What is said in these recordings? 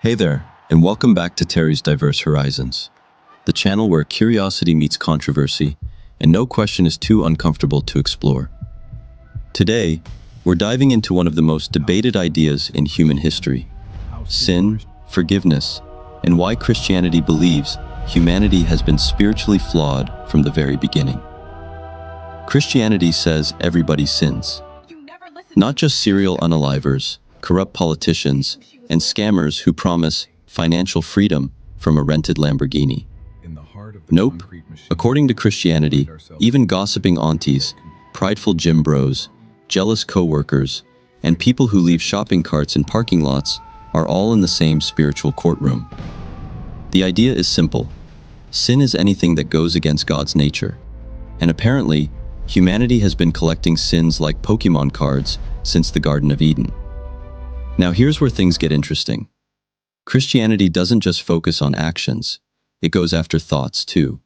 Hey there, and welcome back to Terry's Diverse Horizons, the channel where curiosity meets controversy, and no question is too uncomfortable to explore. Today, we're diving into one of the most debated ideas in human history: sin, forgiveness, and why Christianity believes humanity has been spiritually flawed from the very beginning. Christianity says everybody sins, not just serial unalivers, corrupt politicians, and scammers who promise financial freedom from a rented Lamborghini. Nope. According to Christianity, even gossiping aunties, prideful gym bros, jealous coworkers, and people who leave shopping carts in parking lots are all in the same spiritual courtroom. The idea is simple. Sin is anything that goes against God's nature. And apparently, humanity has been collecting sins like Pokemon cards since the Garden of Eden. Now here's where things get interesting. Christianity doesn't just focus on actions, it goes after thoughts too.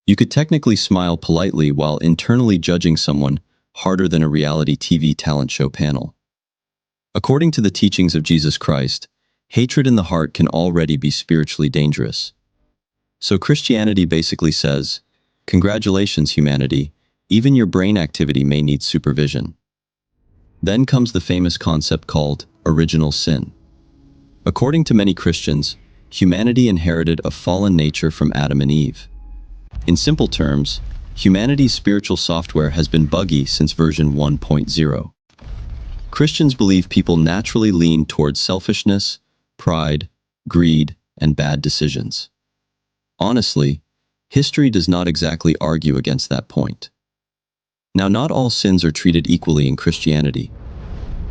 You could technically smile politely while internally judging someone harder than a reality TV talent show panel. According to the teachings of Jesus Christ, hatred in the heart can already be spiritually dangerous. So Christianity basically says, congratulations humanity, even your brain activity may need supervision. Then comes the famous concept called original sin. According to many Christians, humanity inherited a fallen nature from Adam and Eve. In simple terms, humanity's spiritual software has been buggy since version 1.0. Christians believe people naturally lean towards selfishness, pride, greed, and bad decisions. Honestly, history does not exactly argue against that point. Now, not all sins are treated equally in Christianity.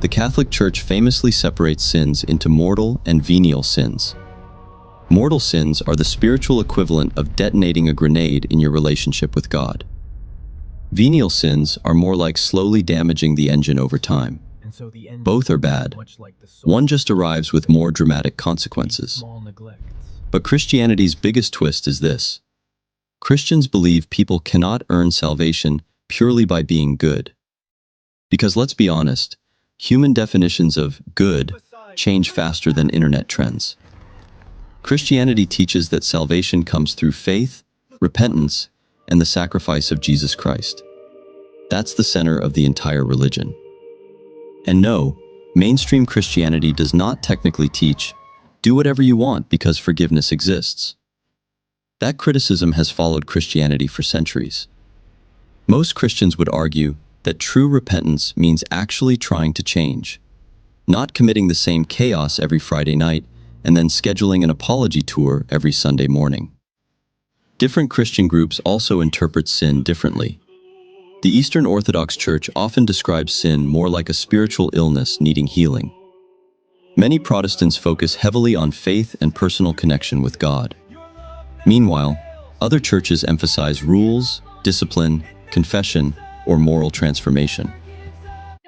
The Catholic Church famously separates sins into mortal and venial sins. Mortal sins are the spiritual equivalent of detonating a grenade in your relationship with God. Venial sins are more like slowly damaging the engine over time. Both are bad. One just arrives with more dramatic consequences. But Christianity's biggest twist is this. Christians believe people cannot earn salvation purely by being good. Because let's be honest, human definitions of good change faster than internet trends. Christianity teaches that salvation comes through faith, repentance, and the sacrifice of Jesus Christ. That's the center of the entire religion. And no, mainstream Christianity does not technically teach, do whatever you want because forgiveness exists. That criticism has followed Christianity for centuries. Most Christians would argue that true repentance means actually trying to change, not committing the same chaos every Friday night and then scheduling an apology tour every Sunday morning. Different Christian groups also interpret sin differently. The Eastern Orthodox Church often describes sin more like a spiritual illness needing healing. Many Protestants focus heavily on faith and personal connection with God. Meanwhile, other churches emphasize rules, discipline, confession, or moral transformation.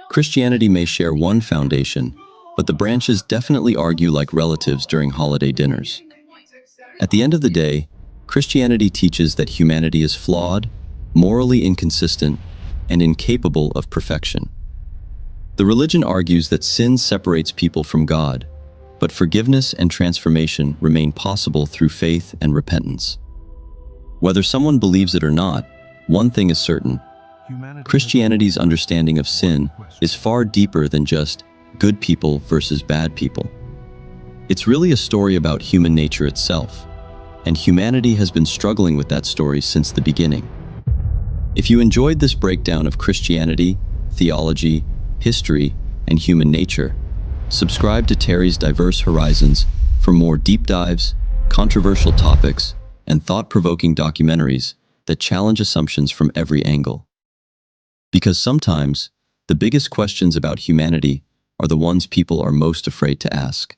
Christianity may share one foundation, but the branches definitely argue like relatives during holiday dinners. At the end of the day, Christianity teaches that humanity is flawed, morally inconsistent, and incapable of perfection. The religion argues that sin separates people from God, but forgiveness and transformation remain possible through faith and repentance. Whether someone believes it or not, one thing is certain. Christianity's understanding of sin is far deeper than just good people versus bad people. It's really a story about human nature itself, and humanity has been struggling with that story since the beginning. If you enjoyed this breakdown of Christianity, theology, history, and human nature, subscribe to Terry's Diverse Horizons for more deep dives, controversial topics, and thought-provoking documentaries that challenge assumptions from every angle. Because sometimes, the biggest questions about humanity are the ones people are most afraid to ask.